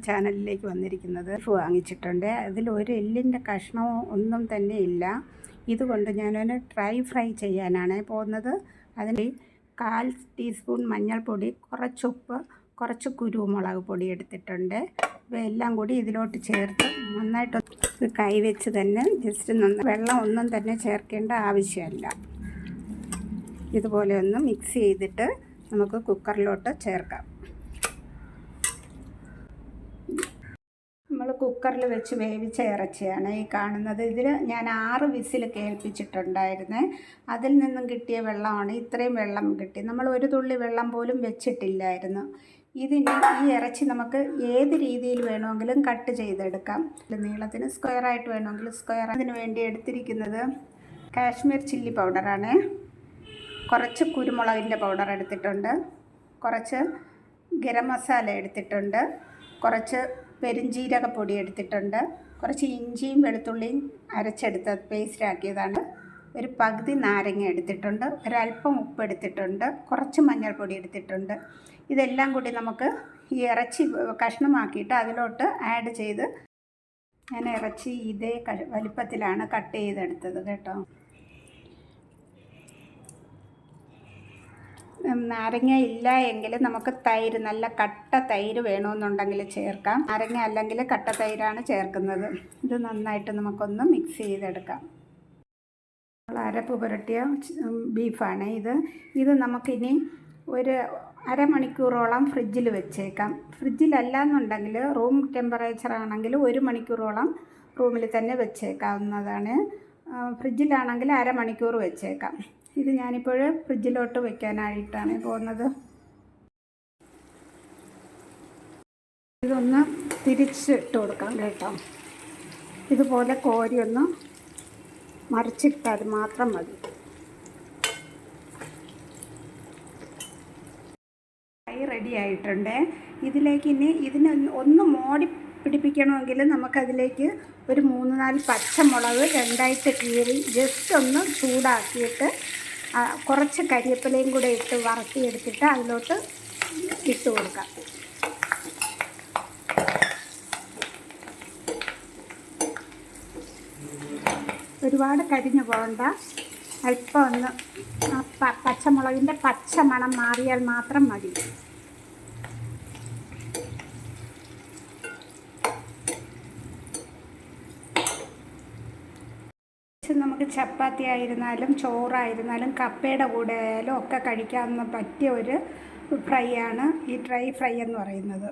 ചാനലിലേക്ക് വന്നിരിക്കുന്നത്. വാങ്ങിച്ചിട്ടുണ്ട്. അതിൽ ഒരു എല്ലിൻ്റെ കഷ്ണമോ ഒന്നും തന്നെ ഇല്ല. ഇതുകൊണ്ട് ഞാനൊരു ഡ്രൈ ഫ്രൈ ചെയ്യാനാണ് പോകുന്നത്. അതിന് 1/4 ടീസ്പൂൺ മഞ്ഞൾപ്പൊടി, കുറച്ച് ഉപ്പ്, കുറച്ച് കുരുമുളക് പൊടി എടുത്തിട്ടുണ്ട്. ഇവയെല്ലാം കൂടി ഇതിലോട്ട് ചേർത്ത് നന്നായിട്ട് കൈവച്ച് തന്നെ വെള്ളം ഒന്നും തന്നെ ചേർക്കേണ്ട ആവശ്യമില്ല. ഇതുപോലെ ഒന്ന് മിക്സ് ചെയ്തിട്ട് നമുക്ക് കുക്കറിലോട്ട് ചേർക്കാം. നമ്മൾ കുക്കറിൽ വെച്ച് വേവിച്ച ഇറച്ചിയാണ് ഈ കാണുന്നത്. ഇതിൽ ഞാൻ 6 വിസിൽ കേൾപ്പിച്ചിട്ടുണ്ടായിരുന്നേ. അതിൽ നിന്നും കിട്ടിയ വെള്ളമാണ്. ഇത്രയും വെള്ളം കിട്ടി. നമ്മൾ ഒരു തുള്ളി വെള്ളം പോലും വെച്ചിട്ടില്ലായിരുന്നു. ഇതിന് ഈ ഇറച്ചി നമുക്ക് ഏത് രീതിയിൽ വേണമെങ്കിലും കട്ട് ചെയ്തെടുക്കാം. നീളത്തിന് സ്ക്വയറായിട്ട് വേണമെങ്കിൽ സ്ക്വയർ. അതിന് വേണ്ടി എടുത്തിരിക്കുന്നത് കാശ്മീർ ചില്ലി പൗഡറാണ്. കുറച്ച് കുരുമുളകിൻ്റെ പൗഡർ എടുത്തിട്ടുണ്ട്, കുറച്ച് ഗരം മസാല എടുത്തിട്ടുണ്ട്, കുറച്ച് പെരുംജീരകപ്പൊടി എടുത്തിട്ടുണ്ട്, കുറച്ച് ഇഞ്ചിയും വെളുത്തുള്ളിയും അരച്ചെടുത്ത് പേസ്റ്റാക്കിയതാണ്, ഒരു പകുതി നാരങ്ങ എടുത്തിട്ടുണ്ട്, ഒരല്പം ഉപ്പ് എടുത്തിട്ടുണ്ട്, കുറച്ച് മഞ്ഞൾപ്പൊടി എടുത്തിട്ടുണ്ട്. ഇതെല്ലാം കൂടി നമുക്ക് ഈ ഇറച്ചി കഷ്ണമാക്കിയിട്ട് അതിലോട്ട് ആഡ് ചെയ്ത്, ഞാൻ ഇറച്ചി ഇതേ വലിപ്പത്തിലാണ് കട്ട് ചെയ്തെടുത്തത് കേട്ടോ. നാരങ്ങ ഇല്ല എങ്കിൽ നമുക്ക് തൈര്, നല്ല കട്ട തൈര് വേണമെന്നുണ്ടെങ്കിൽ ചേർക്കാം. നാരങ്ങ അല്ലെങ്കിൽ കട്ട തൈരാണ് ചേർക്കുന്നത്. ഇത് നന്നായിട്ട് നമുക്കൊന്ന് മിക്സ് ചെയ്തെടുക്കാം. അരപ്പ് പുരട്ടിയ ബീഫാണ് ഇത് നമുക്കിനി ഒരു അരമണിക്കൂറോളം ഫ്രിഡ്ജിൽ വെച്ചേക്കാം. ഫ്രിഡ്ജിലല്ല എന്നുണ്ടെങ്കിൽ റൂം ടെമ്പറേച്ചർ ആണെങ്കിൽ 1 മണിക്കൂറോളം റൂമിൽ തന്നെ വെച്ചേക്കാവുന്നതാണ്. ഫ്രിഡ്ജിലാണെങ്കിൽ അരമണിക്കൂർ വെച്ചേക്കാം. ഇത് ഞാനിപ്പോൾ ഫ്രിഡ്ജിലോട്ട് വെക്കാനായിട്ടാണ് പോകുന്നത്. ഇതൊന്ന് തിരിച്ചിട്ട് കൊടുക്കാം കേട്ടോ. ഇതുപോലെ കോരി ഒന്ന് മറിച്ചിട്ടാൽ മാത്രം മതി. ഫ്രൈ റെഡി ആയിട്ടുണ്ട്. ഇതിലേക്ക് ഇനി ഇതിനെ ഒന്ന് മോടി പിടിപ്പിക്കണമെങ്കിൽ നമുക്കതിലേക്ക് ഒരു 3-4 പച്ചമുളക് 2ആയിട്ട് കീറി ജസ്റ്റ് ഒന്ന് ചൂടാക്കിയിട്ട് കുറച്ച് കരിവേപ്പിലയും കൂടെ ഇട്ട് വറുത്തിയെടുത്തിട്ട് അതിലോട്ട് ഇട്ട് കൊടുക്കാം. ഒരുപാട് കരിഞ്ഞു പോകണ്ട. അല്പം ഒന്ന് പച്ചമുളകിൻ്റെ പച്ച മണം മാറിയാൽ മാത്രം മതി. നമുക്ക് ചപ്പാത്തി ആയിരുന്നാലും ചോറായിരുന്നാലും കപ്പയുടെ കൂടെ ആയാലും ഒക്കെ കഴിക്കാവുന്ന പറ്റിയ ഒരു ഫ്രൈ ആണ് ഈ ഡ്രൈ ഫ്രൈ എന്ന് പറയുന്നത്.